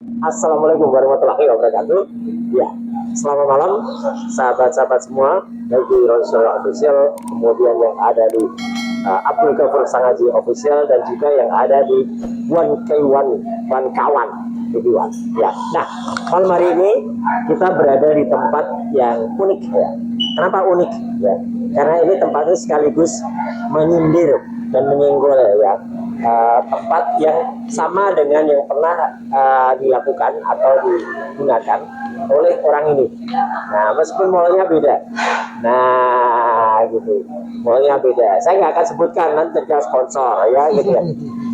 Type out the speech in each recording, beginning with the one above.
Assalamualaikum warahmatullahi wabarakatuh. Ya, selamat malam sahabat-sahabat semua, baik di Rasulullah Official, kemudian yang ada di Abdul Ghafur Sangaji Official, dan juga yang ada di One K1 One Kawan Video. Ya, nah malam hari ini kita berada di tempat yang unik ya. Kenapa unik? Ya, karena ini tempatnya sekaligus menyindir dan menyenggol ya, tempat yang sama dengan yang pernah dilakukan atau digunakan oleh orang ini. Nah, meskipun malnya beda, nah gitu, malnya beda. Saya nggak akan sebutkan, nanti terjadi sponsor ya gitu ya.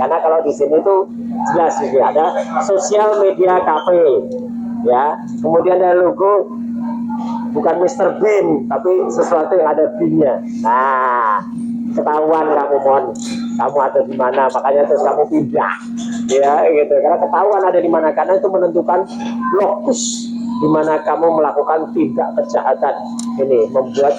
Karena kalau di sini tuh jelas gitu, ada sosial media cafe ya, kemudian ada logo bukan Mr. Bean tapi sesuatu yang ada Bean-nya. Nah, ketahuan kamu kamu ada di mana, makanya terus kamu pindah ya gitu, karena ketahuan ada di mana, karena itu menentukan lokus di mana kamu melakukan tindak kejahatan ini, membuat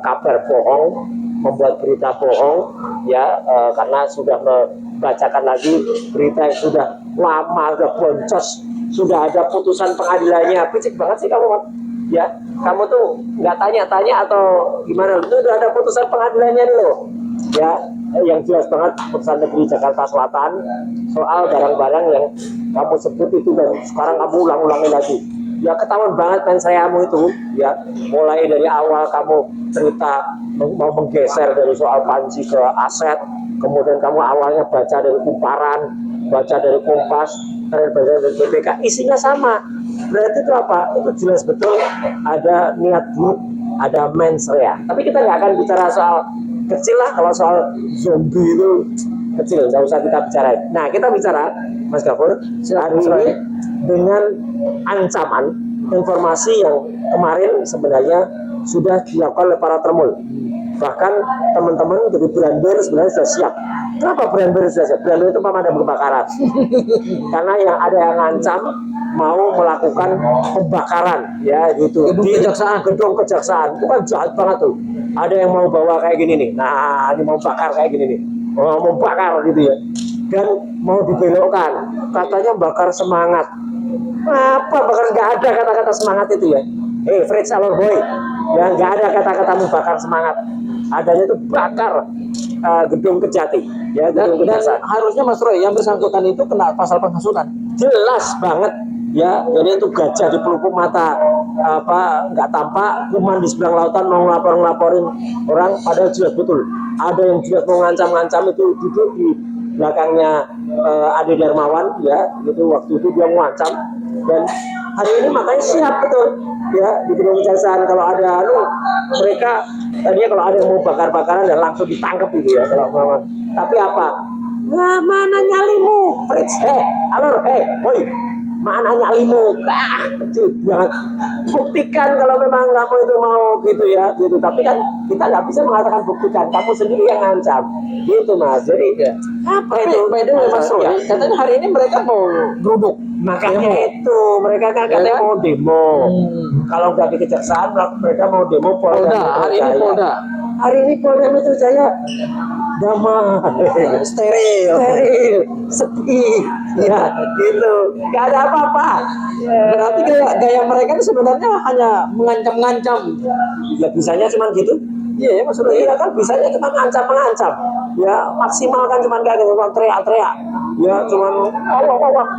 kabar bohong, membuat berita bohong ya, karena sudah membacakan lagi berita yang sudah lama, sudah boncos, sudah ada putusan pengadilannya. Fisik banget sih kamu ya, kamu tuh nggak tanya-tanya atau gimana, itu udah ada putusan pengadilannya loh ya, yang jelas banget, putusan negeri Jakarta Selatan soal barang-barang yang kamu sebut itu, dan sekarang kamu ulang-ulangi lagi ya. Ketahuan banget pensayamu itu ya, mulai dari awal kamu cerita mau menggeser dari soal Panji ke aset, kemudian kamu awalnya baca dari Kumparan, baca dari Kompas, baca dari BPK, isinya sama. Berarti itu apa? Itu jelas betul ada niat buruk, ada mens rea. Tapi kita nggak akan bicara soal kecil lah, kalau soal zombie itu kecil, nggak usah kita bicarain. Nah, kita bicara, Mas Ghafur, hari ini dengan ancaman informasi yang kemarin sebenarnya sudah dilakukan oleh para termul. Bahkan teman-teman dari Branber sebenarnya sudah siap. Kenapa Branber sudah siap? Branber itu pemadam kebakaran. Karena yang ada yang ngancam mau melakukan pembakaran ya gitu di gedung kejaksaan. Itu kan jahat banget tuh. Ada yang mau bawa kayak gini nih. Nah, ini mau bakar kayak gini nih. Mau bakar gitu ya. Dan mau dibelokkan. Katanya bakar semangat. Apa bakar? Nggak ada kata-kata semangat itu ya. Fritz Alor Boy, ya nggak ada kata-kata membakar semangat. Adanya itu bakar gedung Kejati ya, gedung kejaksaan. Harusnya Mas Roy yang bersangkutan itu kena pasal penghasutan. Jelas banget ya, jadi itu gajah di pelupuk mata, apa nggak tampak, kuman di seberang lautan, mau ngelaporin orang, padahal jelas betul ada yang jelas mau ngancam-ngancam, itu duduk di belakangnya Ade Darmawan ya, gitu, waktu itu dia mengancam. Dan hari ini makanya siap betul ya di gedung kejaksaan, kalau ada mereka tadinya kalau ada yang mau bakar-bakaran dan langsung ditangkap gitu ya kalau mau. Tapi apa? Nah, mana nyalimu, Fritz? Alor, boy, mana nyalimu? Jangan buktikan kalau memang kamu itu mau gitu ya, gitu. Tapi kan kita nggak bisa mengatakan buktikan, kamu sendiri yang ngancam, gitu Mas. Jadi Ya. apa Tapi itu? by the way Mas Roy, katanya hari ini mereka mau geruduk. Makanya demo. itu mereka kan katanya mau demo. Kalau nggak di kejaksaan, mereka mau demo Polda. Hari ini Polda. Hari ini Polda Metro Jaya damai, Steril. sepi, ya gitu, nggak ada apa-apa. Berarti gaya mereka itu sebenarnya hanya mengancam-ngancam. Ya bisanya cuma gitu. Iya ya Mas Roy. Iya kan, bisanya cuma ancam-mengancam. Ya maksimal kan cuma kayak gitu, teriak-teriak. Ya cuma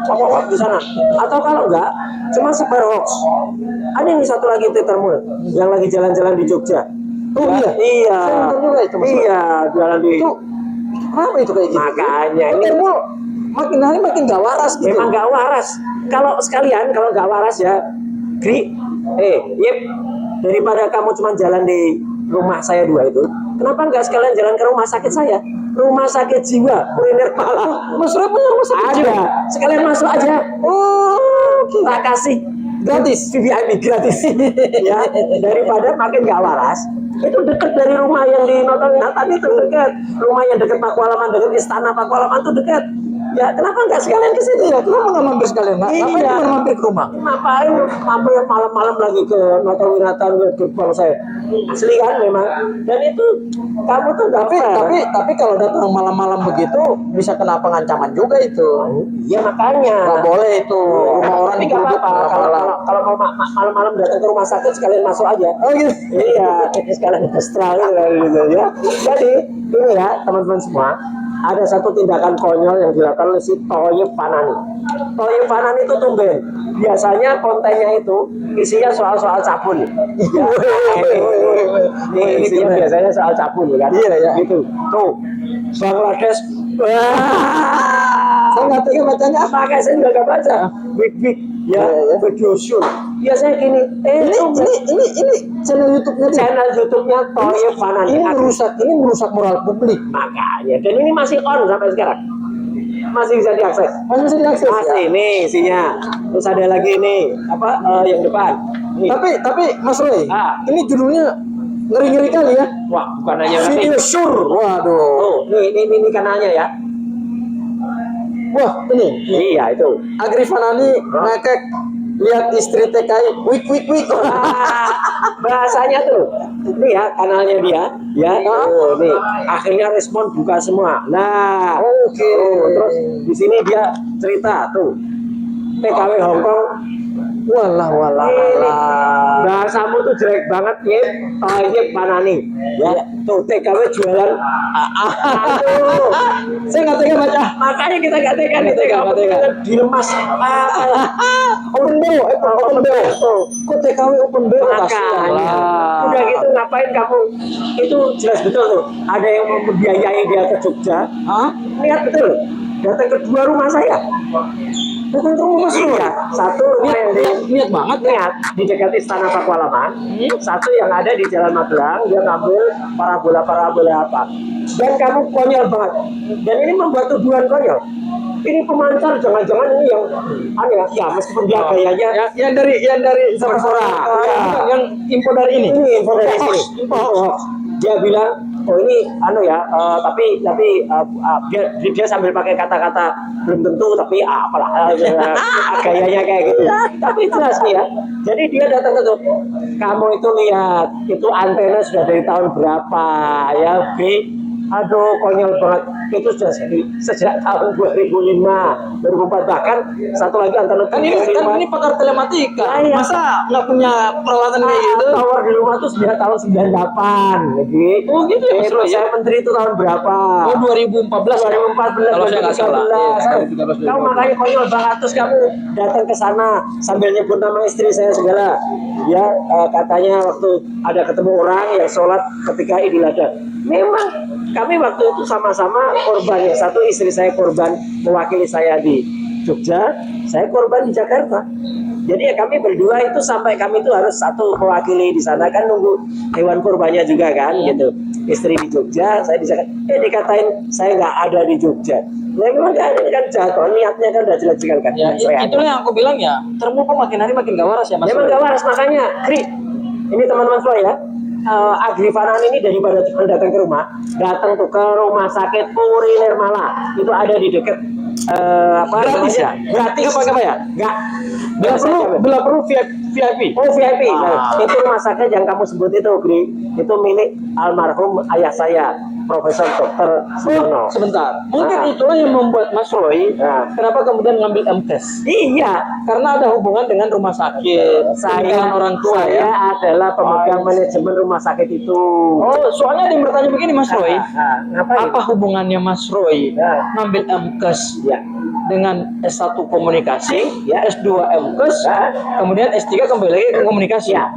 wak di sana. Atau kalau enggak, cuma sebar hoax. Ada yang satu lagi termul yang lagi jalan-jalan di Jogja. Oh ya, iya. Saya nonton juga itu, Mas Roy. Iya, jalan di. Itu kenapa itu kayak gitu? Makanya ini Termul makin hari makin gak waras gitu. memang nggak waras. Kalau sekalian, kalau nggak waras ya, Yip, daripada kamu cuma jalan di rumah saya dua itu, kenapa nggak sekalian jalan ke rumah sakit saya, rumah sakit jiwa Kuliner Pala. Mas Roy punya rumah sakit Ada, sekalian masuk aja. Oh, Tak kasih gratis, VVIP gratis. Ya, daripada makin nggak waras. Itu dekat dari rumah yang di Natan itu, dekat. Rumah yang dekat Pakualaman, dekat Istana Pakualaman itu dekat. Ya, kenapa nggak sekalian ke situ ya? kenapa nggak mampir sekalian? Ngapain cuma mampir ke rumah? Ngapain mampir malam-malam lagi ke Nata Winata, ke gerbang saya? asli kan memang. Dan itu kamu tuh nggak fair. Tapi kalau datang malam-malam begitu bisa kena pengancaman juga itu. Iya makanya. Nggak boleh itu rumah orang Tapi nggak digeruduk apa-apa. Kalau mau malam-malam datang ke rumah sakit sekalian masuk aja. Oh gitu. Iya, sekalian Australia gitu ya. Jadi ini ya teman-teman semua, ada satu tindakan konyol yang dilakukan oleh si Thoyib Fanani. Thoyib Fanani itu tumben. Biasanya kontennya itu isinya soal-soal cabul. Ini isinya biasanya soal cabul kan? Iya ya. Gitu. Tuh, Bangladesh. Saya nggak tega bacanya. Makanya saya nggak baca. Big ya, video shoot. Biasanya gini. Ini channel YouTube-nya dia. Channel YouTube-nya Thoyib Fanani. Ini merusak moral publik. Makanya, dan ini masih on sampai sekarang, masih bisa diakses. Masih bisa diakses. Masih Ya? ini isinya. Terus ada lagi ini apa yang depan. Nih. Tapi Mas Roy, ini judulnya ngeri-ngeri kali ya. Wah, bukan hanya Video sur. Waduh. Oh, ini kanalnya ya. Wah, ini. Iya itu. Agri Fanani ngekek lihat istri TKI wik. Bahasanya tuh. Ini ya kanalnya dia. Ya. Oh, nih. Akhirnya respon buka semua. Nah, Oke. Terus di sini dia cerita tuh. TKW Hongkong. Walah. Bahasamu tuh jelek banget ya, Thoyib Fanani. Ya, tuh TKW jualan. Aduh, Saya nggak tega baca. makanya kita nggak tega nih, dilemas. Open BO. Kok TKW open BO? Makanya, udah gitu ngapain kamu? Itu jelas betul tuh. Ada yang mau membiayai dia ke Jogja. Hah? Lihat betul, datang ke dua rumah saya. Datang ke rumah Mas Roy. Iya, satu rumah yang Niat banget ya. lihat di dekat Istana Pakualaman, satu yang ada di Jalan Magelang, dia ngambil parabola apa. Dan kamu konyol banget. Dan ini membuat tuduhan konyol. Ini pemancar, jangan-jangan ini yang aneh ya, meskipun dia gayanya Yang dari Sora. Yang info dari ini. ini info dari sini. Dia bilang, oh ini tapi dia sambil pakai kata-kata belum tentu, tapi apalah gayanya kayak gitu. Tapi jelas nih ya. Jadi dia datang ke situ. Kamu itu lihat, itu antena sudah dari tahun berapa ya, B? Aduh, konyol banget. Itu sudah sejak tahun 2005, 2004, bahkan satu lagi antara Kan ini pakar telematika. Iya. Masa nggak punya peralatan kayak gitu? Tower di rumah tuh sejak tahun 98 gitu. Oh gitu ya, Mas Roy, ya? Saya menteri itu tahun berapa? Oh 2014. 2014, Kalau saya nggak salah. 2013. Kamu makanya konyol banget, terus kamu datang ke sana sambil nyebut nama istri saya segala. Ya katanya waktu ada ketemu orang yang sholat ketika Idul Adha. Memang kami waktu itu sama-sama korban. Yang satu istri saya korban mewakili saya di Jogja, saya korban di Jakarta. Jadi ya kami berdua itu sampai kami itu harus satu mewakili di sana, kan nunggu hewan kurbannya juga kan gitu. Istri di Jogja, saya di Jakarta. Dikatain saya nggak ada di Jogja. Ya memang kan jatuh, niatnya kan udah jelas-jelas kan. Ya, itulah yang aku bilang ya. Termu kok makin hari makin gak waras ya Mas. Memang gak waras, makanya Kri, ini teman-teman semua ya. Agri Fanani ini daripada cuma datang ke rumah, datang tuh ke rumah sakit Puri Nirmala. Itu ada di dekat Gratis ya? Gratis. Nggak pakai bayar? Nggak. Bila perlu VIP. Oh VIP. Nah, itu rumah sakit yang kamu sebut itu, Gri. Itu milik almarhum ayah saya, Profesor Dr. Sutono. Sebentar. Mungkin itulah yang membuat Mas Roy kenapa kemudian ngambil MKes. Iya, Karena ada hubungan dengan rumah sakit, dengan orang tua saya ya. adalah pemegang manajemen rumah sakit itu. Oh, soalnya ada yang bertanya begini Mas Roy. Ngapain? Apa hubungannya Mas Roy ngambil MKes Ya. dengan S1 komunikasi, Ya. S2 MKes, kemudian S3 kembali lagi ke komunikasi. Ya,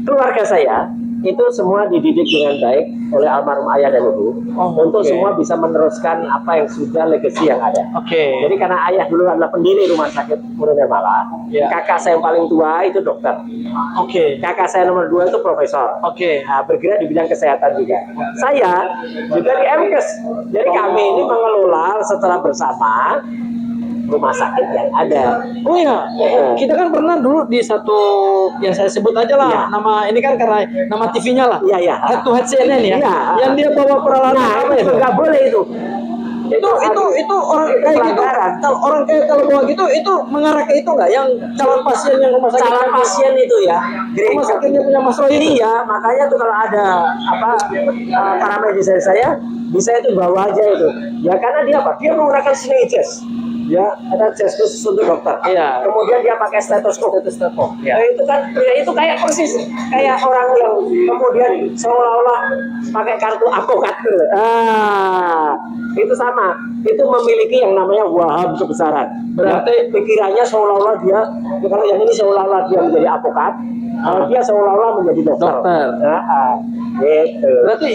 keluarga saya itu semua dididik dengan baik oleh almarhum ayah dan ibu untuk semua bisa meneruskan apa yang sudah legacy yang ada. Oke. Jadi karena ayah dulu adalah pendiri rumah sakit Puri Nirmala, kakak saya yang paling tua itu dokter, Oke. kakak saya nomor 2 itu profesor. Oke. Nah, bergerak di bidang kesehatan juga. Saya juga di MKes. Jadi kami ini mengelola secara bersama rumah sakit yang ada. Oh iya, kita kan pernah dulu di satu yang saya sebut aja lah, Iya. nama ini kan karena nama TV-nya lah. Iya, iya. Head to Head CNN ya. Iya. Yang dia bawa peralatan Nah, apa itu itu? nggak boleh itu. Itu orang kayak gitu. pelanggaran. Kalau orang kayak kalau bawa gitu itu mengarah ke itu nggak? Yang calon pasien yang rumah sakit. Calon pasien itu ya. Rumah sakitnya punya Mas Roy ini. Iya, makanya tuh kalau ada para medis saya bisa itu bawa aja itu. Ya karena dia apa? Dia menggunakan sling jas. Ya, ada jas khusus untuk dokter. Iya. Kemudian dia pakai stetoskop. Iya. Itu kan, ya itu kayak persis kayak orang yang kemudian seolah-olah pakai kartu avokat. Itu sama. Itu memiliki yang namanya waham kebesaran. Berarti pikirannya seolah-olah dia, kalau yang ini seolah-olah dia menjadi avokat, kalau dia seolah-olah menjadi dokter. Gitu. Berarti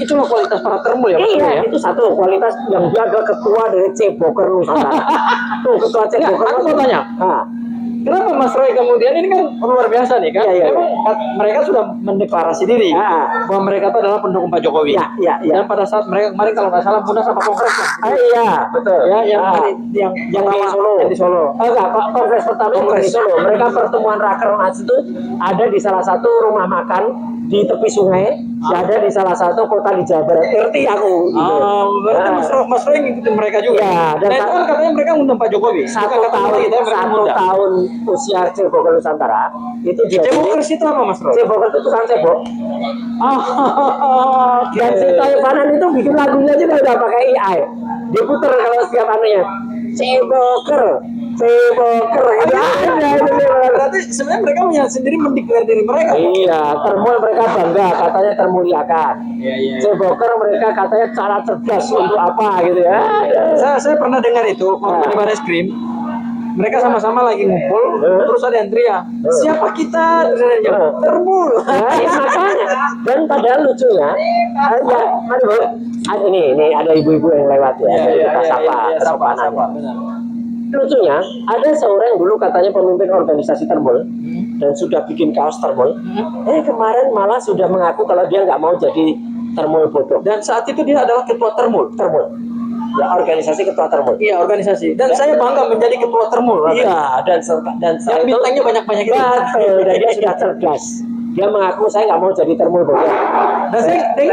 itulah kualitas para termul ya Mas Roy Iya, ya. itu satu kualitas yang dia adalah ketua dari Ceboker Nusantara. Tuh ketua Ceboker. Aku mau tanya. Kenapa Mas Roy kemudian ini kan luar biasa nih kan? Iya. Memang mereka sudah mendeklarasi diri bahwa mereka itu adalah pendukung Pak Jokowi. Iya. Dan pada saat mereka kemarin kalau nggak salah munas apa kongres ya? Iya, betul. Ya, yang di Solo. Yang di Solo. Enggak, kongres pertama Kongres. di Solo. Mereka pertemuan rakernas itu ada di salah satu rumah makan di tepi sungai, ada di salah satu kota di Jawa Barat. Ngerti aku. Gitu. Berarti Mas Roy ngikutin mereka juga. Iya, Dan itu kan katanya mereka ngundang Pak Jokowi. Satu tahun usia Ceboker Nusantara itu dia. Ceboker itu apa Mas Roy? Ceboker itu tukang cebok. Dan si Toyo Panan itu bikin lagunya juga udah pakai AI. Diputer kalau setiap anunya. Ceboker. Berarti sebenarnya mereka punya sendiri mendeklar diri mereka. Iya, termul mereka bangga, katanya termuliakan. Iya. Ceboker mereka katanya cara cerdas untuk apa gitu ya. Saya pernah dengar itu waktu di Baris Krim. Mereka sama-sama lagi ngumpul, terus ada yang teriak, siapa kita? Termul. Ya, makanya. Dan padahal lucunya, mari Bu, ini ada ibu-ibu yang lewat ya, kita sapa. Benar. Lucunya, ada seorang yang dulu katanya pemimpin organisasi Termul dan sudah bikin kaos Termul. Kemarin malah sudah mengaku kalau dia nggak mau jadi Termul bodoh. Dan saat itu dia adalah ketua Termul. Ya, organisasi ketua Termul. Iya, organisasi. Dan saya bangga menjadi ketua Termul. Iya, dan yang bintangnya banyak-banyak itu. Betul, dan dia sudah cerdas. Dia mengaku saya nggak mau jadi Termul bodoh. Dan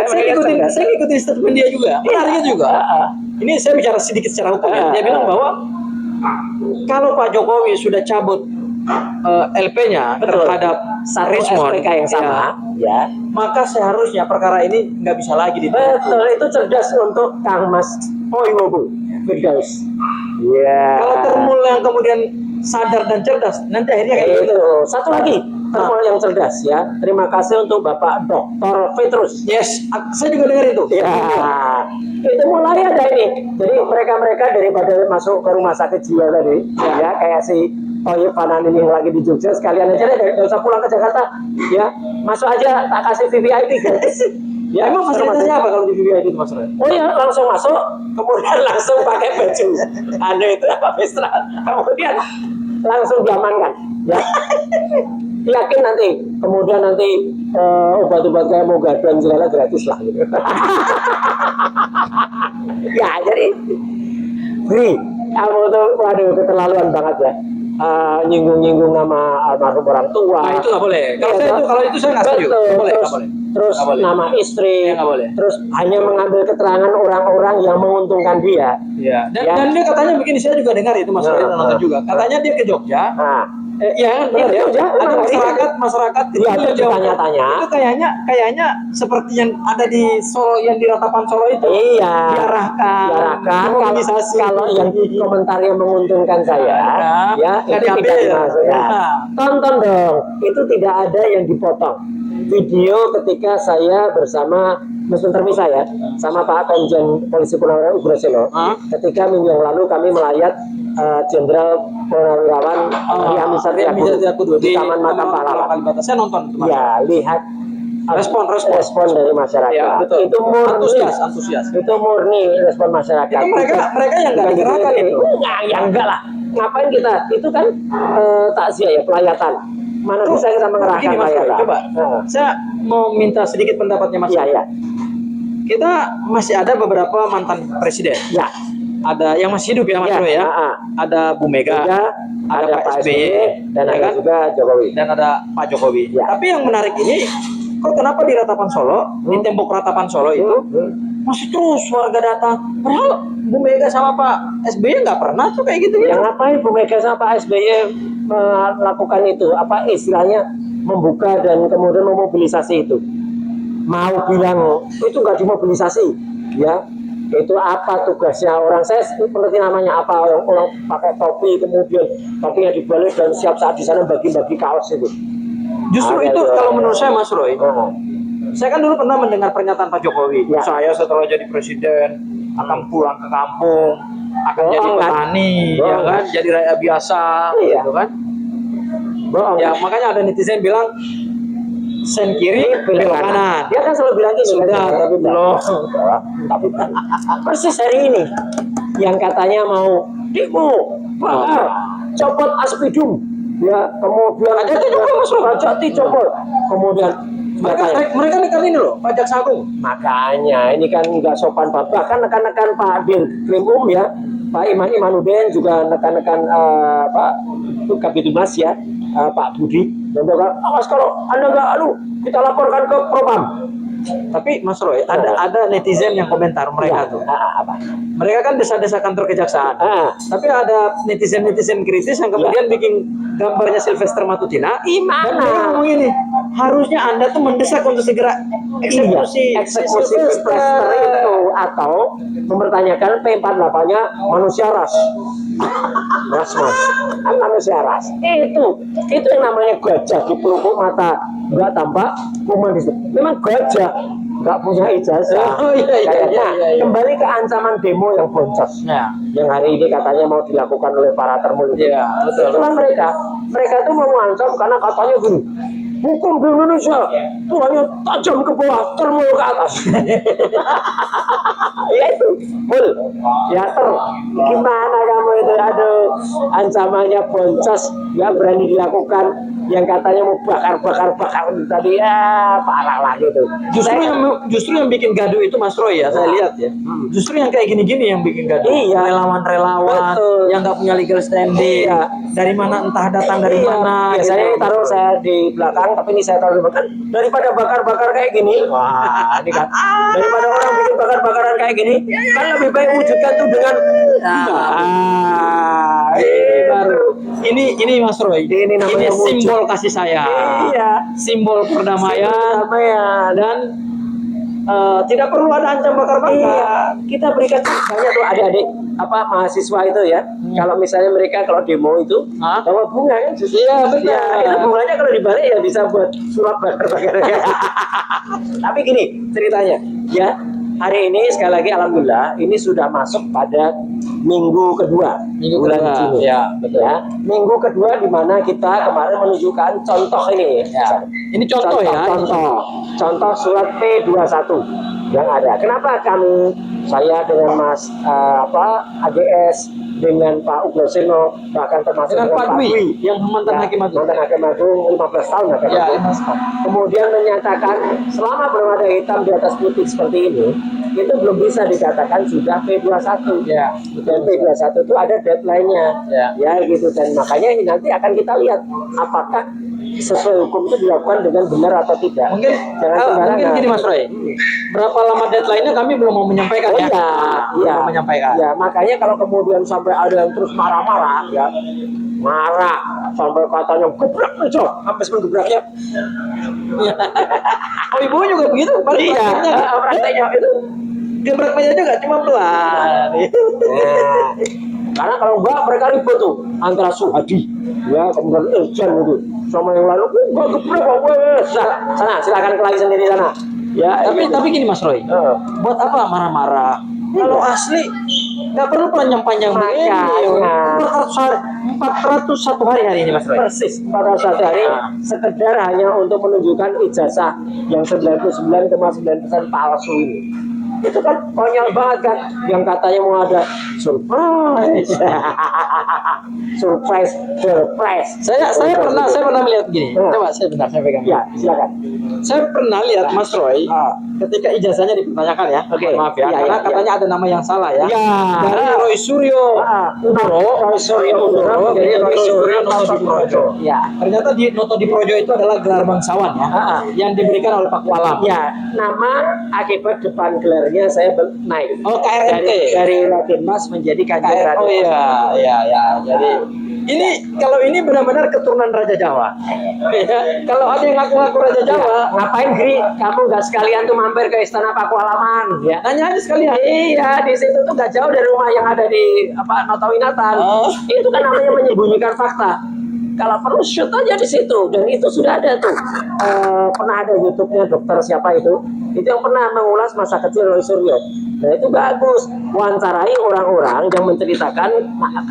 saya ngikutin statement dia juga. Menariknya juga. Ini saya bicara sedikit secara hukum ya. Dia bilang bahwa kalau Pak Jokowi sudah cabut LP-nya terhadap Rismon SPK yang sama, ya, maka seharusnya perkara ini nggak bisa lagi ditangani. Betul, itu cerdas untuk Kang Mas Oiwobu Firdaus. Iya. Kalau Termul yang kemudian sadar dan cerdas, nanti akhirnya kayak gitu. Satu lagi, Termul yang cerdas ya. Terima kasih untuk Bapak Dr. Petrus. Yes, saya juga dengar itu. Ya, itu mulai ada ini. Jadi mereka daripada masuk ke rumah sakit jiwa tadi, ya kayak si Toyo Panan ini yang lagi di Jogja, sekalian aja deh, nggak usah pulang ke Jakarta, ya masuk aja, tak kasih VVIP gratis. Ya, emang fasilitasnya apa kalau di VVIP itu Mas Roy? Oh ya, langsung masuk, kemudian langsung pakai baju itu apa Vestra, kemudian langsung diamankan. Ya. Yakin nanti, kemudian nanti obat-obat kayak Mogadon segala gratis lah gitu. Ya, jadi Bri, kamu tuh waduh keterlaluan banget ya. Nyinggung-nyinggung nama almarhum orang tua. Nah, itu nggak boleh. Kalau itu saya nggak setuju. Nggak boleh. Terus nama istri. Nggak boleh. Terus hanya mengambil keterangan orang-orang yang menguntungkan dia. Iya. Dan dia katanya begini, saya juga dengar itu Mas Roy nonton juga. Katanya dia ke Jogja. Iya kan, benar ya. Ada masyarakat itu tanya-tanya. Itu kayaknya seperti yang ada di Solo, yang di Ratapan Solo itu. Iya. Diarahkan kalau yang komentarnya menguntungkan saya, ya itu tidak dimasuk ya. Tonton dong, itu tidak ada yang dipotong. Video ketika saya bersama Muslim termisah ya, sama Pak Komjen Polisi Purnawirawan Ugroseno. Ketika minggu yang lalu kami melayat Jenderal Purnawirawan Riamisar Yakut di Taman Makam Pahlawan. Saya nonton itu. Ya, lihat respon dari masyarakat. Ya, betul. Itu murni antusias. Itu murni respon masyarakat. Itu mereka yang nggak digerakkan itu. Enggak lah. Ngapain kita? Itu kan takziah ya, pelayatan. Mana bisa kita mengerahkan pelayatan? Coba. Saya mau minta sedikit pendapatnya Mas. Iya. Kita masih ada beberapa mantan presiden. Ya. Ada yang masih hidup ya Mas Roy ya. Ada Bu Mega, ada Pak SBY, dan ada juga Jokowi. Dan ada Pak Jokowi. Ya. Tapi yang menarik ini, kok kenapa di Ratapan Solo, di tembok Ratapan Solo itu masih terus warga datang. Padahal Bu Mega sama Pak SBY nggak pernah tuh kayak gitu Yang ya. ngapain Bu Mega sama Pak SBY melakukan itu? Apa istilahnya membuka dan kemudian memobilisasi itu? Mau bilang itu nggak dimobilisasi, ya? Itu apa tugasnya orang? Saya pengerti namanya apa, orang pakai topi kemudian topinya dibalik dan siap saat di sana bagi-bagi kaos itu. Justru itu kalau menurut saya Mas Roy, saya kan dulu pernah mendengar pernyataan Pak Jokowi, Ya. saya setelah jadi presiden akan pulang ke kampung, akan jadi petani, Bohong. ya kan, jadi rakyat biasa, Iya. gitu kan. Bohong. Ya makanya ada netizen bilang sen kiri belok kanan. Dia kan selalu bilang gini, Sudah, tapi belum. Tapi persis hari ini yang katanya mau demo, bakar, copot aspidum, ya kemudian Ada juga masuk. Jati copot, kemudian Mereka nekan ini loh, pajak sagung. makanya ini kan nggak sopan Pak. Bahkan nekan-nekan Pak Dirkrim ya, Pak Iman Imanuddin juga nekan-nekan Pak Kabitumas ya, Pak Budi. Dan mereka, awas kalau Anda nggak kita laporkan ke Propam. Tapi Mas Roy, ada netizen yang komentar mereka tuh. Apa? Mereka kan desa-desa kantor kejaksaan. Ah. Tapi ada netizen kritis yang kemudian bikin gambarnya Sylvester Matutina. Dan mereka ngomong ini, harusnya Anda tuh mendesak untuk segera eksekusi Sylvester itu atau mempertanyakan P48-nya manusia ras. Kan manusia ras. Itu yang namanya gajah di pelupuk mata nggak tampak kuman di situ. Memang gajah nggak punya ijazah. Oh, iya. Kembali ke ancaman demo yang boncos. Ya. Yang hari ini katanya mau dilakukan oleh para termul itu. Iya, betul. Itulah mereka itu mau mengancam karena katanya gini, hukum di Indonesia itu hanya tajam ke bawah, termul ke atas. Ya itu, gimana kamu itu, aduh, ancamannya boncos, nggak berani dilakukan, yang katanya mau bakar tadi, ya parah lagi tuh. Justru yang bikin gaduh itu Mas Roy ya, saya lihat ya. Justru yang kayak gini-gini yang bikin gaduh. Iya. Relawan-relawan Betul. yang nggak punya legal standing. Iya. Dari mana entah datang dari mana. Biasanya gitu. taruh saya di belakang, tapi ini saya taruh di belakang. Daripada bakar-bakar kayak gini, wah ini kan. Daripada orang bikin bakar-bakaran kayak gini, kan lebih baik wujudkan tuh dengan. Ini baru. Ini Mas Roy. Ini namanya simbol kasih sayang. Iya. Simbol perdamaian. Dan tidak perlu ada ancam bakar-bakar. Iya, kita berikan banyak tuh adik-adik mahasiswa itu ya. Kalau misalnya mereka kalau demo itu bawa bunga kan, iya betul. Itu bunganya kalau dibalik ya bisa buat surat bakar-bakar. Tapi gini ceritanya, ya hari ini sekali lagi alhamdulillah ini sudah masuk pada minggu kedua bulan Juni. Ya, betul. Ya, minggu kedua di mana kita kemarin menunjukkan contoh ini. Ya. Ini contoh ya. Contoh surat P21 yang ada. Kenapa saya dengan Mas AGS, dengan Pak Ugroseno, bahkan termasuk dengan Pak Dwi yang mantan Hakim Agung. Mantan Hakim Agung 15 tahun Hakim Agung. Kemudian menyatakan selama belum ada hitam di atas putih seperti ini, itu belum bisa dikatakan sudah P21. Ya, Dan P21 itu ada deadline-nya. Ya gitu, dan makanya ini nanti akan kita lihat apakah sesuai hukum itu dilakukan dengan benar atau tidak. Mungkin gini Mas Roy. Berapa lama deadline-nya kami belum mau menyampaikan ya. Iya. Belum menyampaikan. Ya, makanya kalau kemudian sampai ada yang terus marah-marah ya. Marah sampai katanya gebrak aja, sampai gebraknya. Oh, ibu juga begitu? Prakteknya itu gebrak meja juga cuma pelan. Karena kalau enggak mereka ribut tuh antara Suhadi ya kemudian Irjan gitu sama yang lalu enggak gebrak sana silakan lagi sendiri sana ya. Tapi gini Mas Roy, buat apa marah-marah kalau asli nggak perlu panjang-panjang begini. 401 hari ini Mas Roy. Persis 401 hari sekedar hanya untuk menunjukkan ijazah yang 99,9% palsu ini. Itu kan konyol banget kan, yang katanya mau ada surprise. Saya pernah melihat gini. Coba saya pegang. Ya, silakan. Saya pernah lihat Mas Roy ketika ijazahnya dipertanyakan ya. Maaf ya, karena katanya ada nama yang salah ya. Dari Roy Suryo Udoro jadi Roy Suryo Noto Diprojo. Ya, ternyata di Noto Diprojo itu adalah gelar bangsawan ya, yang diberikan oleh Pak Walam. Ya, nama akibat depan gelar kadernya saya naik. Oh, KRMT. Dari Radinmas menjadi Kanjeng Raden. Oh iya, iya, ya. Jadi ini kalau ini benar-benar keturunan Raja Jawa. Ya, kalau ada yang ngaku-ngaku Raja Jawa, Ngapain Gri? Kamu nggak sekalian tuh mampir ke Istana Pakualaman ya? tanya aja sekalian. Iya, di situ tuh nggak jauh dari rumah yang ada di Notawinatan. Oh. Itu kan namanya menyembunyikan fakta. Kalau perlu shoot aja di situ, dan itu sudah ada tuh. Pernah ada YouTube-nya dokter siapa itu yang pernah mengulas masa kecil Roy Suryo. Nah itu bagus, wawancarai orang-orang yang menceritakan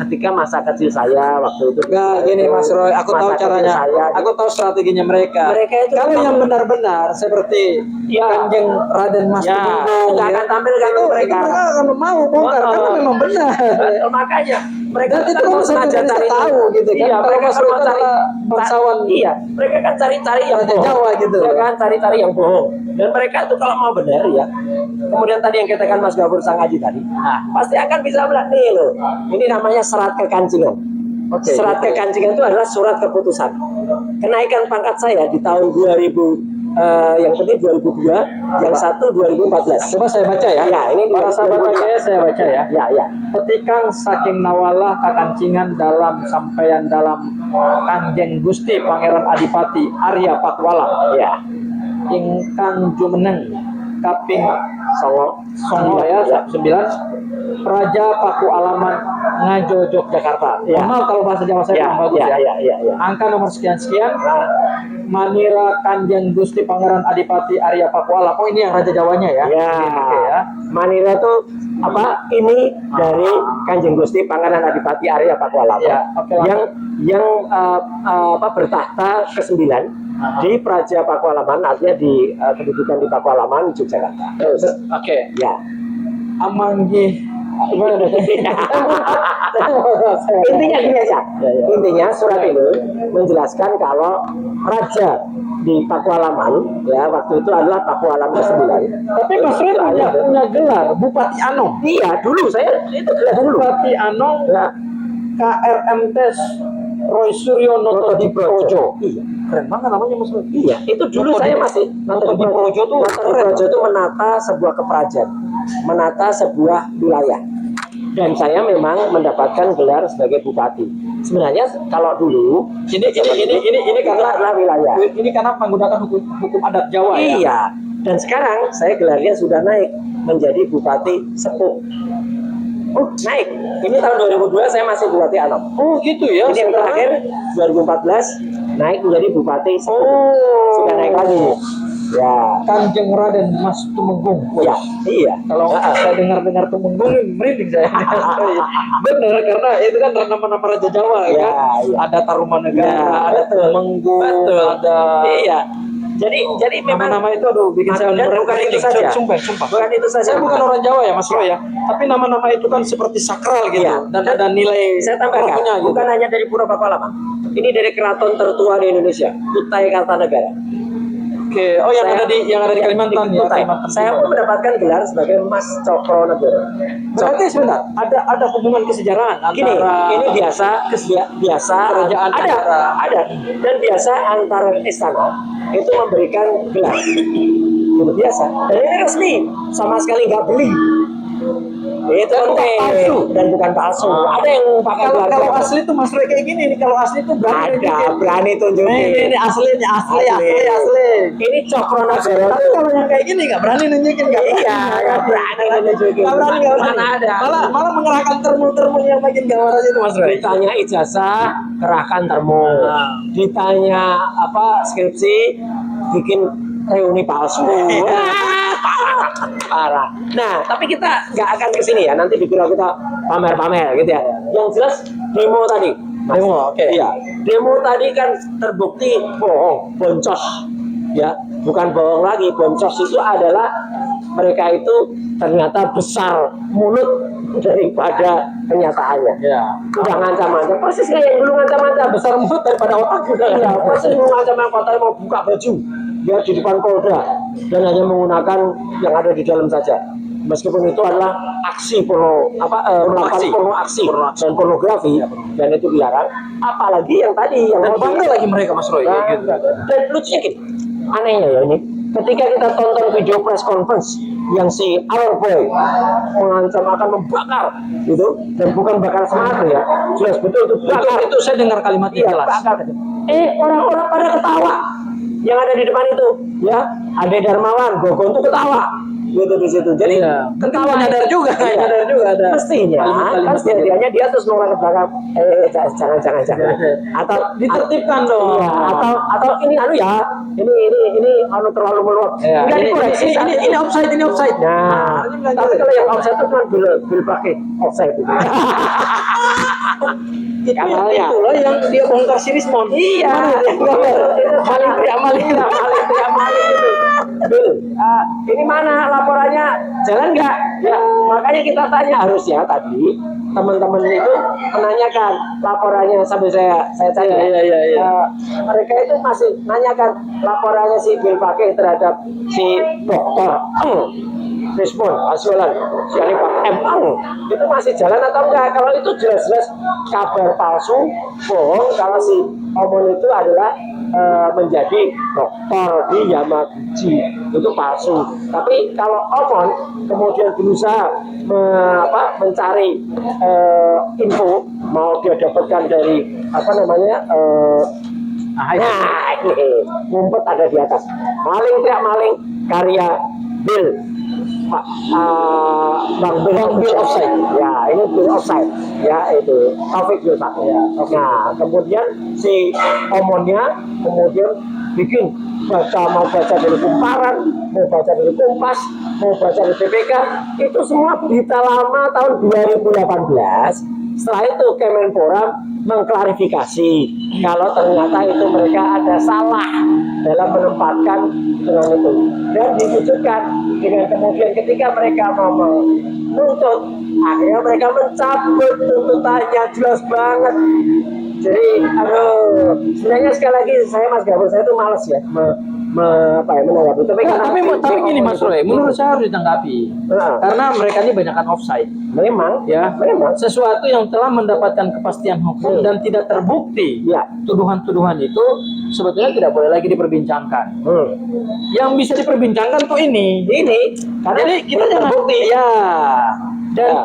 ketika masa kecil saya waktu itu. Enggak, gini Mas Roy, aku tahu caranya, aku tahu strateginya mereka. Mereka itu kalau yang benar-benar seperti ya, Kanjeng Raden Mas ya, Tumenggung, nggak akan tampil kalau mereka akan mau bongkar karena memang benar. Makanya mereka Dan itu kan sengaja cari tahu gitu kan. Iya, Kalau mereka Mas kan Roy mau cari bangsawan. Iya, mereka kan cari-cari yang Raja bohong. Jawa gitu. Ya kan, cari-cari yang bohong. Dan mereka itu kalau mau benar ya. Kemudian tadi yang katakan Mas Gafur Sangaji tadi, pasti akan bisa bilang nih loh. Ini namanya serat kekancingan. Serat kekancingan itu adalah surat keputusan. Kenaikan pangkat saya di tahun 2000 yang penting 2002, yang satu 2014. Coba saya baca ya. Ya, ini para sahabat saya baca ya. Ya, ya. Ketikang saking nawalah kakancingan dalam sampaian dalam Kanjeng Gusti Pangeran Adipati Arya Pakualam. Ya. Ingkang jumeneng kaping Songo ya 9 Praja Pakualaman Ngajo Yogyakarta. Ya. Maaf kalau bahasa Jawa saya kurang bagus ya. Ya. Angka nomor sekian-sekian. Manira Kanjeng Gusti Pangeran Adipati Arya Pakualam. Oh ini yang Raja Jawanya ya. Ya. Oke, ya. Manira itu apa? Ini dari Kanjeng Gusti Pangeran Adipati Arya Pakualam. Ya, oke, yang bertahta ke-9 di Praja Pakualaman, artinya di kedudukan di Pakualaman Yogyakarta. Terus, Oke. ya. Amanggi. Gimana deh? Intinya gini aja. Ya. Intinya surat ini menjelaskan kalau raja di Pakualaman ya waktu itu adalah Pakualam ke-9. Tapi Mas Roy punya gelar Bupati Anong. Iya, dulu saya itu gelar dulu. Bupati Anong Ya. KRMT Roy Suryo Noto Diprojo. Iya. Keren banget namanya Mas Roy. Iya, itu dulu Noto saya Di- masih Noto Diprojo tuh Noto Diprojo itu menata sebuah keprajan, menata sebuah wilayah. Dan saya memang mendapatkan gelar sebagai bupati. Sebenarnya kalau dulu Ini karena adalah wilayah. ini karena menggunakan hukum adat Jawa ya. Iya. Dan sekarang saya gelarnya sudah naik menjadi bupati sepuh. Oh, naik. Ini tahun 2002 saya masih bupati Anam. Oh gitu ya. Ini yang terakhir 2014 naik menjadi bupati sepuh. Sudah naik lagi. Ya. Kanjeng Raden Mas Tumenggung. Ya, iya. Kalau saya dengar Tumenggung merinding saya. Benar karena itu kan nama-nama Raja Jawa Ya, kan. iya. Ada Tarumanegara, Ya, ada betul. Tumenggung, Betul. ada Iya. Jadi memang nama-nama itu aduh bikin saya dan bukan itu saja. Sumpah. Bukan itu saja. Saya bukan orang Jawa ya Mas Roy ya. Tapi nama-nama itu kan seperti sakral gitu Iya. dan ada nilai Saya tambahkan, rohnya gitu. bukan hanya dari Pura Pakualaman. Ini dari keraton tertua di Indonesia, Kutai Kartanegara. Oke, oh yang ada di Kalimantan ya. Kutai. Kalimantan Saya Timur. pun mendapatkan gelar sebagai Mas Cokronegoro. Berarti sebentar, ada hubungan kesejarahan Gini, antara ini biasa Kerajaan ada dan biasa antar istana itu memberikan gelar. Itu biasa. Dan ini resmi, sama sekali nggak beli. Itu Dan bukan penting palsu. dan bukan palsu. Ada yang pakai gelar kalau palsu. asli tuh Mas Roy kayak gini nih, kalau asli tuh berani Ada berani tunjukin. Ini asli. Ini Cokronegoro Tapi tuh kalau yang kayak gini nggak berani nunjukin nggak iya, nggak berani nunjukin. Nggak berani. Mana ada. Malah mengerahkan termul yang makin gawat aja itu Mas Roy. Ditanya ijazah, kerahkan termo. Ditanya apa skripsi, bikin reuni palsu. Parah. Nah, tapi kita nggak akan ke sini ya. Nanti dikira kita pamer-pamer gitu ya. Yang jelas demo tadi. Mas. Demo, oke. Iya. Demo tadi kan terbukti bohong, boncos. Ya, bukan bohong lagi. Boncos itu adalah mereka itu ternyata besar mulut daripada kenyataannya. Ya. Udah ngancam-ngancam, persis kayak yang dulu ngancam-ngancam, besar mulut daripada otak juga. Iya, persis mau ngancam-ngancam katanya mau buka baju biar di depan Polda dan hanya menggunakan yang ada di dalam saja. Meskipun itu adalah aksi melakukan porno aksi dan pornografi dan itu dilarang. Apalagi yang tadi yang Dan bangga lagi mereka Mas Roy kayak gitu. Dan lucunya gini, anehnya ya ini ketika kita tonton video press conference yang si Our Boy mengancam akan membakar gitu, dan bukan bakar semangat ya, jelas betul itu bakar. Itu saya dengar kalimat itu jelas. Bakar. Orang-orang pada ketawa yang ada di depan itu, ya, Ade Darmawan, Gogon itu ketawa gitu di situ. Jadi ketawa nyadar juga, nyadar juga ada. Mestinya kan setianya dia terus nolak ke belakang. Jangan. Atau ditertibkan dong. Ya, atau ini ya, ini terlalu meluap. Enggak dikoreksi. Ini offside. Nah, tapi kalau yang offside itu kan bil pakai offside itu. Itulah yang dia bongkar si Rismon. Iya, maling itu. Ini mana laporannya, jalan nggak? Ya, makanya kita tanya harusnya tadi teman-teman itu menanyakan laporannya sambil saya tanya. Mereka itu masih nanyakan laporannya si Bil Fakih terhadap si dokter Respon Asulan si Alifat itu masih jalan atau enggak? Kalau itu jelas-jelas kabar palsu, bohong. Kalau si Omon itu adalah menjadi dokter di Yamaguchi, itu palsu. Tapi kalau Omon kemudian berusaha mencari info, mau dia dapatkan dari ngumpet ada di atas. Maling tidak maling, karya Bill Bang Bill offside. Ya, ini Bill offside. Ya, itu Taufik Bill Pak. Ya. Nah, kemudian si Omonnya kemudian bikin mau baca dari Kumparan, mau baca dari Kompas, mau baca dari BPK, itu semua berita lama tahun 2018. Setelah itu Kemenpora mengklarifikasi kalau ternyata itu mereka ada salah dalam menempatkan dengan itu, dan diwujudkan dengan kemudian ketika mereka mau menuntut, akhirnya mereka mencabut tuntutannya, jelas banget. Jadi sebenarnya sekali lagi Mas Gabor, saya itu malas ya menanggapi. Tapi gini Mas Roy, menurut saya harus ditanggapi. Karena mereka ini banyakkan offside. Memang sesuatu yang telah mendapatkan kepastian hukum dan tidak terbukti. Tuduhan-tuduhan itu sebetulnya tidak boleh lagi diperbincangkan. Yang bisa diperbincangkan tuh ini. Karena jadi kita jangan bukti.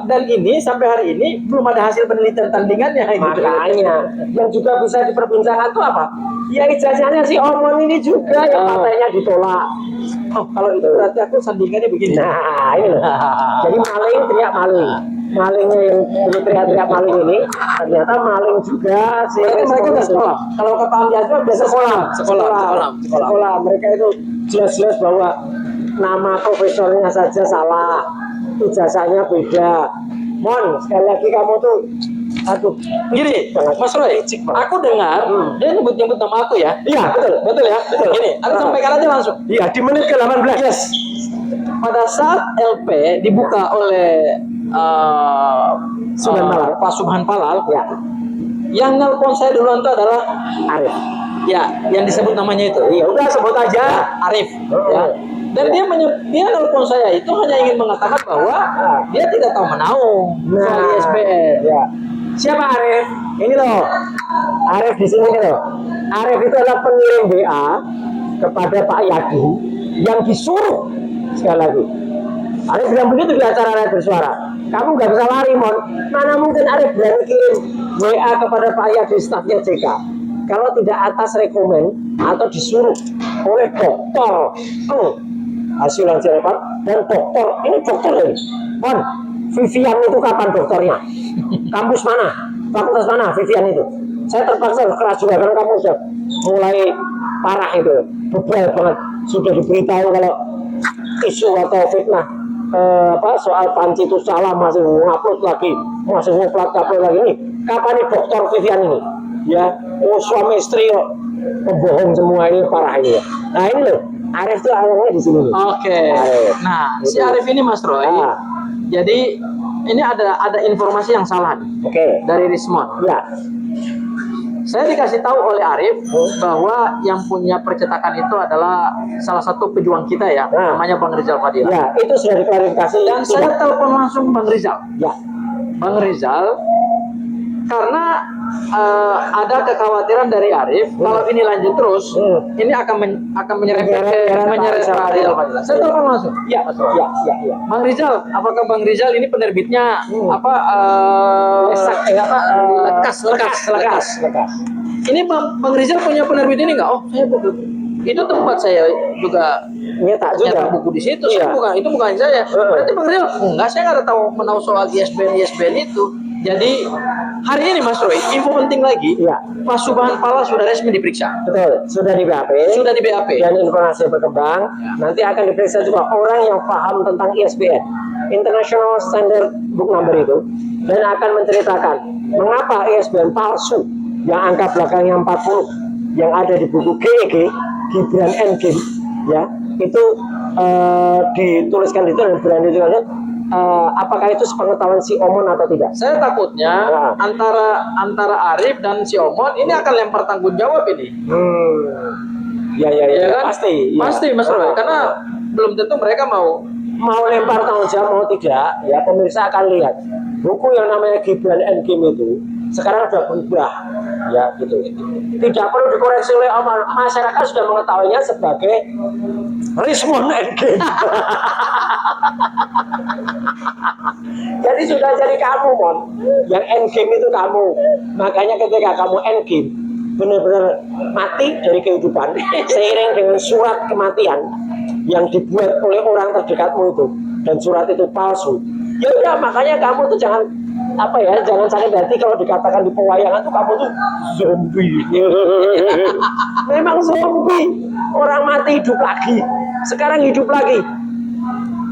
Dan ini sampai hari ini belum ada hasil penelitian tandingannya. Makanya yang juga bisa diperbincangkan itu apa? Ya ijazahnya si Omon ini juga yang katanya ditolak. Kalau itu berarti aku sandingannya begini. Nah, ini loh. Jadi maling teriak maling. Malingnya yang teriak-teriak maling ini ternyata maling juga sih. Mereka udah sekolah. Kalau kata Andi Azwar biasa sekolah. Mereka itu jelas-jelas bahwa nama profesornya saja salah, ijazahnya beda. Mon, sekali lagi kamu tuh gini, Mas Roy, aku dengar dia nyebut-nyebut nama aku ya. Iya, betul ya. Gini, aku sampaikan aja langsung. Iya, di menit ke-18. Yes. Pada saat LP dibuka oleh Pak Subhan Palal, yang nelpon saya duluan itu adalah Arif. Ya, yang disebut namanya itu. Iya, udah sebut aja Arif. Ya. Dan dia nelpon saya itu hanya ingin mengatakan bahwa dia tidak tahu menaung soal ISBN. Siapa Arif? Ini loh, Arif di sini loh. Arif itu adalah pengirim WA kepada Pak Yadi yang disuruh, sekali lagi. Arif bilang begitu di acara Rakyat Bersuara. Kamu nggak bisa lari, Mon. Mana mungkin Arif berani kirim WA kepada Pak Yadi stafnya JK kalau tidak atas rekomen atau disuruh oleh dokter Asulan Cirebon dan dokter ini. Mon, Vivian itu kapan dokternya? Kampus mana? Fakultas mana Vivian itu? Saya terpaksa keras juga karena kamu sudah mulai parah itu, bebal banget. Sudah diberitahu kalau isu atau fitnah soal Panci itu salah, masih ngupload lagi, masih ngupload lagi ini. Kapan nih dokter Vivian ini? Ya, suami istri kok pembohong semua, ini parah ini ya. Nah ini loh, Arif tuh awalnya di sini. Oke. Nah, si Arif ini Mas Roy. Jadi ini ada informasi yang salah dari Rismon. Saya dikasih tahu oleh Arif bahwa yang punya percetakan itu adalah salah satu pejuang kita ya, namanya Bang Rizal Fadil. Itu sudah diklarifikasi. Dan saya telepon langsung Bang Rizal. Bang Rizal, karena ada kekhawatiran dari Arif kalau ini lanjut terus, ini akan menyerempet ke Rizal Fadila. Saya telepon langsung. Ya, ya. Bang Rizal, apakah Bang Rizal ini penerbitnya lekas? Ini Bang Rizal punya penerbit ini nggak? Oh, saya buku. Itu tempat saya juga nyetak buku di situ. Saya itu bukan saya. Berarti Bang Rizal enggak, saya nggak tahu soal ISBN itu. Jadi hari ini Mas Roy, info penting lagi. Pak Subhan Pala sudah resmi diperiksa. Betul, sudah di BAP. Dan informasi berkembang. Nanti akan diperiksa juga orang yang paham tentang ISBN, International Standard Book Number itu, dan akan menceritakan mengapa ISBN palsu yang angka belakangnya 40 yang ada di buku GEG, Gibran Endgame, ya itu dituliskan itu dan berani juga. Apakah itu sepengetahuan si Omon atau tidak? Saya takutnya antara Arif dan si Omon ini akan lempar tanggung jawab ini. Ya kan? Pasti Mas Roy, karena belum tentu mereka mau lempar tanggung jawab mau tidak. Ya pemirsa akan lihat buku yang namanya Gibran Endgame itu sekarang sudah berubah, ya gitu. Tidak perlu dikoreksi oleh Omon. Masyarakat sudah mengetahuinya sebagai Rismond Endgame. Jadi sudah jadi kamu, Mon. Yang endgame itu kamu. Makanya ketika kamu endgame, benar-benar mati dari kehidupan seiring dengan surat kematian yang dibuat oleh orang terdekatmu itu, dan surat itu palsu. Ya udah, makanya kamu tuh jangan jangan sakit hati kalau dikatakan di pewayangan tuh kamu tuh zombie. Memang zombie. Orang mati hidup lagi. Sekarang hidup lagi.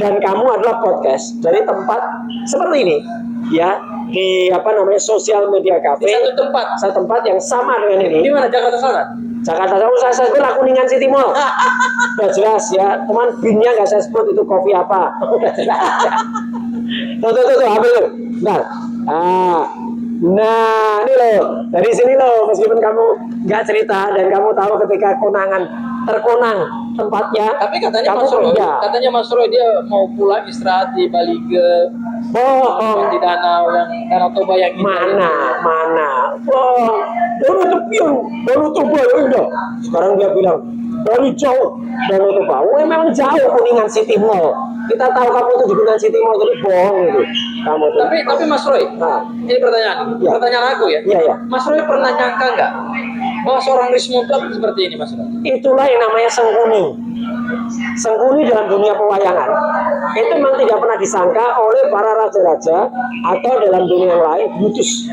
Dan kamu adalah podcast dari tempat seperti ini, ya, di sosial media cafe. Di satu tempat yang sama dengan ini. Di mana? Jakarta Selatan. Jakarta Selatan. Saya sebut Kuningan City Mall. Udah jelas ya, teman binnya nggak saya sebut itu kopi apa. Udah jelas. Tuh, ambil tuh. Bentar. Nah, ini loh, dari sini loh, meskipun kamu nggak cerita dan kamu tahu ketika terkonang tempatnya. Tapi katanya Mas Roy dia mau pulang istirahat di Balige. Di Danau Toba yang mana. Baru Toba ya udah. Sekarang dia bilang dari jauh Danau Toba. Memang jauh Kuningan City Mall. Kita tahu kamu tuh di Kuningan City Mall, jadi bohong itu. Kamu tuh. Tapi Mas Roy, ini pertanyaan aku ya. Iya. Mas Roy pernah nyangka nggak bahwa seorang Rismond seperti ini, Mas Roy? Itulah yang namanya sengkuni. Sengkuni dalam dunia pewayangan itu memang tidak pernah disangka oleh para raja-raja atau dalam dunia yang lain. Brutus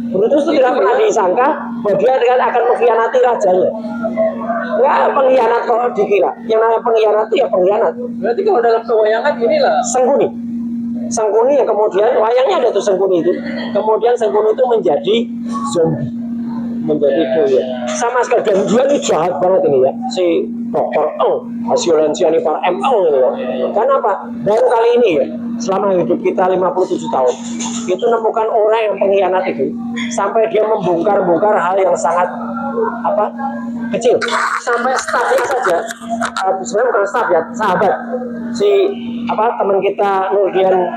itu tidak pernah disangka bahwa dia akan mengkhianati rajanya. Enggak, pengkhianat kok dikira. Yang namanya pengkhianat itu ya pengkhianat. Berarti kalau dalam pewayangan inilah Sengkuni yang kemudian wayangnya ada tuh Sengkuni itu. Kemudian Sengkuni itu menjadi zombie. Menjadi doya. Sama sekali, dan dia ini jahat banget ini ya. Si Dr. hasil Sianipar M.Eng ini ya. Karena apa? Baru kali ini ya, selama hidup kita 57 tahun, itu nemukan orang yang pengkhianat itu sampai dia membongkar hal yang sangat kecil, sampai stafnya saja, sebenarnya bukan staf ya, sahabat si teman kita Nurdian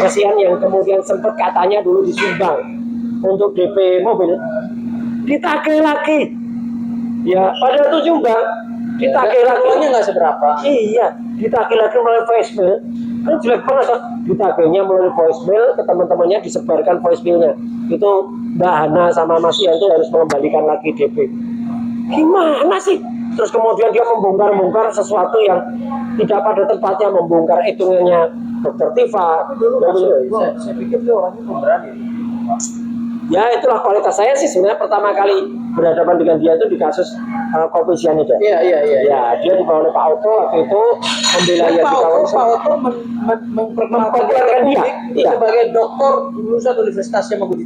Kasihan yang kemudian sempat katanya dulu disumbang untuk DP mobil, ditagih lagi. Ya, padahal itu sumbang, ditagih lagi. Uangnya nggak seberapa. Iya, ditagih lagi melalui voicemail. Kan jelek banget kan? Ditagihnya melalui voicemail ke teman-temannya, disebarkan voicemailnya. Itu Mbak Hana sama Mas Ian itu harus mengembalikan lagi DP. Gimana sih? Terus kemudian dia membongkar sesuatu yang tidak pada tempatnya, membongkar hitungannya Dr. Tifa. Saya pikir dia orangnya pemberani. Ya itulah kualitas saya sih sebenarnya pertama kali berhadapan dengan dia itu di kasus kopi sianida. Iya. Ya, dia dibawa oleh Pak Oto waktu itu membela dia di kawasan. Pak Oto memperkenalkan dia sebagai doktor lulusan Universitas Yamaguchi.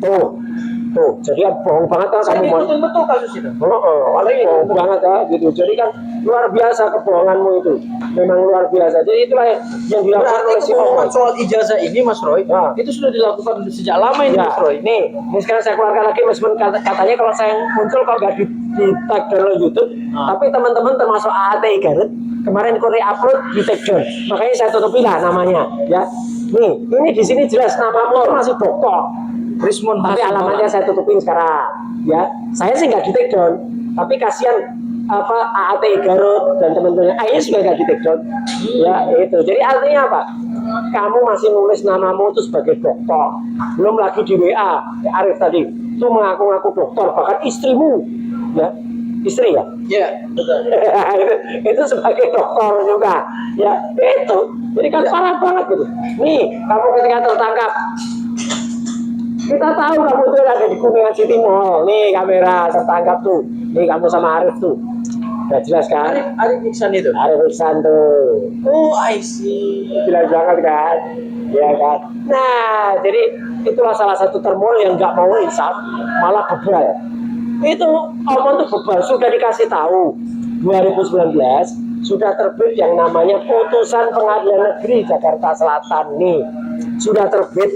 Tuh, jadi bohong banget kan kamu. Saya betul kasus itu. Bohong banget gitu. Jadi kan luar biasa kebohonganmu itu. Memang luar biasa. Jadi itulah yang dilakukan oleh si kebohongan soal ijazah ini, Mas Roy. Itu sudah dilakukan sejak lama ini, Mas Roy. Nih, sekarang saya keluarkan lagi meskipun katanya kalau saya muncul kalau nggak di tag dalam YouTube, tapi teman-teman termasuk AATI Garut kemarin Korea upload di take down. Makanya saya tutupi lah namanya, ya. Nih, ini di sini jelas namamu masih dokter. Rismond Tapi Hasan alamatnya saya tutupin sekarang. Ya, saya sih nggak di take down, tapi kasihan apa AAT Garut dan teman-temannya AIS juga nggak di take down. Ya itu. Jadi artinya apa? Kamu masih nulis namamu itu sebagai dokter. Belum lagi di WA, ya Arif tadi itu mengaku-ngaku dokter, bahkan istrimu, ya istri ya. Ya, betul. Itu sebagai dokter juga. Ya itu. Jadi kan parah banget gitu. Nih, kamu ketika tertangkap, kita tahu kamu itu ada di Kuningan City Mall. Nih kamera tertangkap tuh. Nih kamu sama Arif tuh. Udah jelas kan? Arif Iksan itu. Arif Iksan tuh. Oh, I see. Jelas banget kan? Ya kan? Nah, jadi itulah salah satu termol yang nggak mau insaf, malah bebal. Itu omong tuh bebal. Sudah dikasih tahu 2019 sudah terbit yang namanya putusan Pengadilan Negeri Jakarta Selatan nih. Sudah terbit.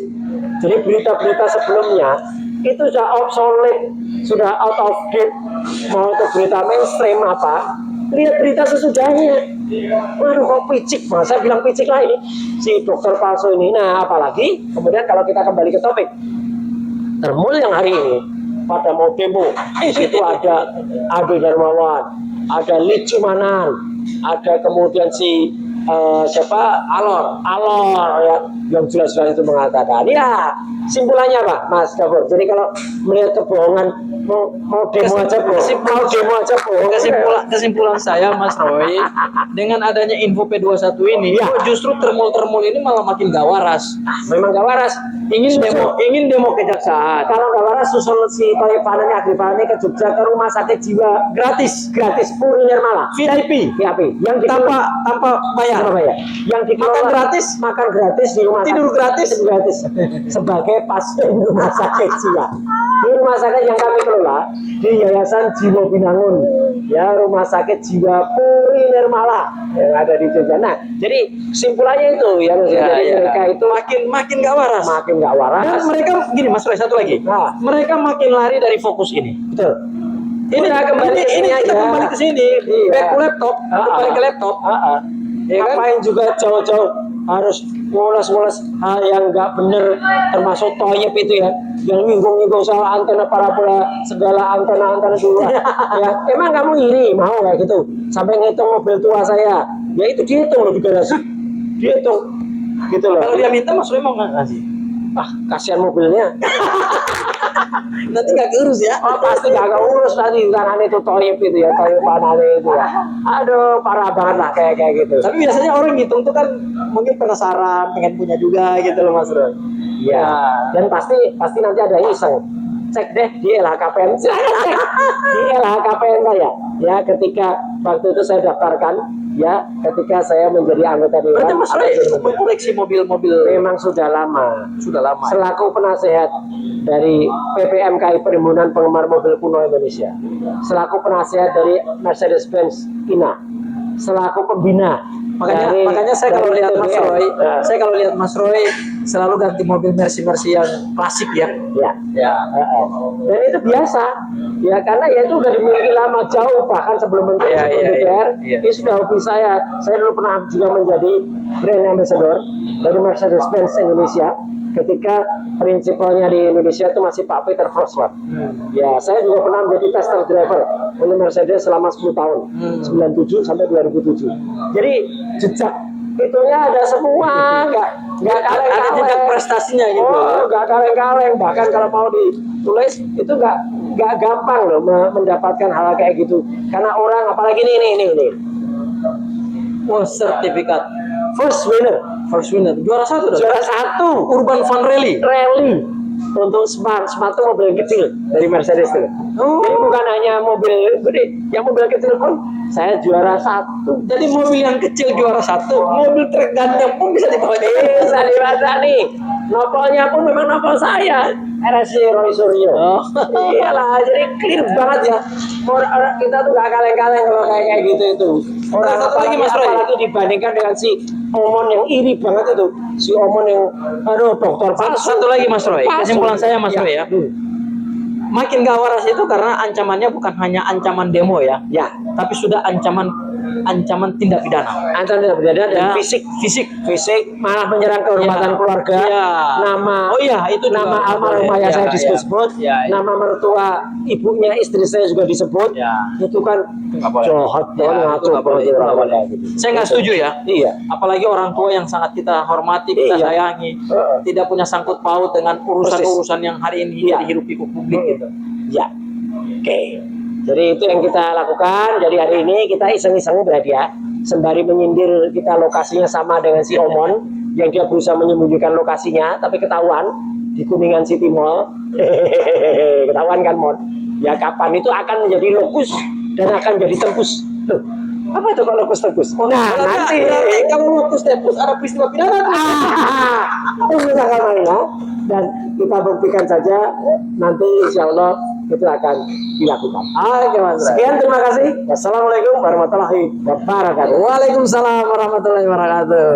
Jadi berita-berita sebelumnya itu sudah obsolete, sudah out of date. Mau itu berita mainstream apa? Lihat berita sesudahnya. Waduh kok picik, masa bilang picik lah ini si dokter palsu ini. Nah apalagi kemudian kalau kita kembali ke topik termul yang hari ini pada mau demo itu ada Ade Darmawan, ada Licu Manan, ada kemudian si siapa Alor ya yang jelas-jelas itu mengatakan ya simpulannya Pak Mas Gafur. Jadi kalau melihat kebohongan mau demo aja bohong. Kesimpulan saya Mas Roy, dengan adanya info P21 ini, Ya. justru termul ini malah makin gak waras. Memang gak waras. Ingin demo kejaksaan. Kalau gak waras susul si Toyepananya Agripani ke Jogja ke rumah sakit jiwa Gratis, Puri Nirmala VIP, yang tanpa bayar. Surabaya. Yang dikelola makan gratis di rumah Tidur sakit. gratis sebagai pasien rumah sakit jiwa. Di rumah sakit yang kami kelola di Yayasan Jiwa Binangun, ya rumah sakit jiwa Puri Nirmala yang ada di Jogja. Nah, jadi kesimpulannya itu ya, jadi mereka itu makin gak waras. makin gak waras. Dan mereka gini Mas Roy, satu lagi. Nah. Mereka makin lari dari fokus ini. Betul. Ini kita kembali ke sini. Back to laptop, kembali ke laptop. Ya kan? Ngapain juga jauh-jauh harus ngulas-ngulas hal yang nggak bener, termasuk toyep itu ya, yang nyinggung-nyinggung soal antena parabola, segala antena dulu. Ya, emang kamu iri mau kayak gitu? Sampai ngitung mobil tua saya, ya itu dihitung loh di garasi, dihitung, gitu loh. Kalau dia minta Mas Roy mau nggak ngasih? Ah, kasihan mobilnya. Nanti nggak keurus ya? Oh pasti gak urus nanti tangan itu toyib itu ya, toyib panane itu ya. Aduh parah banget lah kayak gitu. Tapi biasanya orang ngitung tuh kan mungkin penasaran, pengen punya juga gitu loh Mas Roy. Iya. Dan pasti nanti ada iseng. Cek deh di LHKPN. Silakan cek di LHKPN saya. Ya ketika waktu itu saya daftarkan, ya ketika saya menjadi anggota dewan. Berarti Mas Roy mengkoleksi mobil-mobil. Memang sudah lama. Sudah lama. Selaku penasehat dari PPMKI Perhimpunan Penggemar Mobil Kuno Indonesia, selaku penasehat dari Mercedes-Benz INA, selaku pembina. Makanya saya kalau lihat Mas Roy, selalu ganti mobil Mercy yang klasik ya. Ya. Dan itu biasa. Ya karena ya itu udah dimiliki lama, jauh bahkan sebelum menjadi DPR. Ini sudah hobi saya. Saya dulu pernah juga menjadi brand ambassador dari Mercedes-Benz Indonesia ketika prinsipalnya di Indonesia itu masih Pak Peter Frosworth. Ya, saya juga pernah menjadi tester driver untuk Mercedes selama 10 tahun, 97 sampai 2007. Jadi jejak itunya ada semua, nggak kaleng-kaleng. Ada jejak prestasinya gitu. Oh, nggak kaleng-kaleng. Bahkan kalau mau ditulis itu nggak gampang loh mendapatkan hal kayak gitu. Karena orang apalagi ini. Oh, sertifikat First winner. Juara satu. Urban Fun Rally untuk Smart itu mobil kecil dari Mercedes itu. Jadi bukan hanya mobil gede, yang mobil kecil pun saya juara 1. Jadi mobil yang kecil juara 1, mobil truk gandeng pun bisa dibawa. Bisa dibaca nih. Nopolnya pun memang nopol saya, RSC Roy Suryo. Iyalah, jadi clear banget ya. Orang kita tuh gak kaleng-kaleng kalau kayak gitu itu. Orang satu lagi Mas Roy, apalagi dibandingkan dengan si Omon yang iri banget itu, si Omon yang dokter. Satu lagi Mas Roy, kesimpulan saya Mas Roy ya. makin gak waras itu karena ancamannya bukan hanya ancaman demo ya, Ya, tapi sudah ancaman tindak pidana. ancaman tindak pidana dan Ya, fisik, fisik. malah menyerang kehormatan Ya. keluarga. Ya. Nama, Oh iya, itu juga nama nggak almarhum boleh. ayah Ya, saya ya. disebut, Ya, ya. nama mertua ibunya istri saya juga disebut. Ya. Itu kan Nggak boleh. jahat Ya, banget, itu ngaco nggak boleh, banget itu nggak orang-orang boleh. kayak gitu. Saya nggak setuju ya. Iya. Apalagi orang tua yang sangat kita hormati, kita Iya. sayangi, tidak punya sangkut paut dengan urusan-urusan yang hari ini Iya. dihirup pikuk publik gitu. Ya, oke. Jadi itu yang kita lakukan. Jadi hari ini kita iseng-iseng berhadiah sembari menyindir kita lokasinya sama dengan si Omon yang dia berusaha menyembunyikan lokasinya, tapi ketahuan di Kuningan City Mall. Hehehe, ketahuan kan Mon? Ya kapan itu akan menjadi lokus dan akan jadi tempus. Loh, apa itu kalau lokus tempus? Nah, nanti Kalau lokus tempus ada peristiwa pidana. tunggu tanggal mainnya dan kita buktikan saja nanti insya Allah itu akan dilakukan. Oke Mas. Sekian, terima kasih. Wassalamualaikum warahmatullahi wabarakatuh. Waalaikumsalam warahmatullahi wabarakatuh.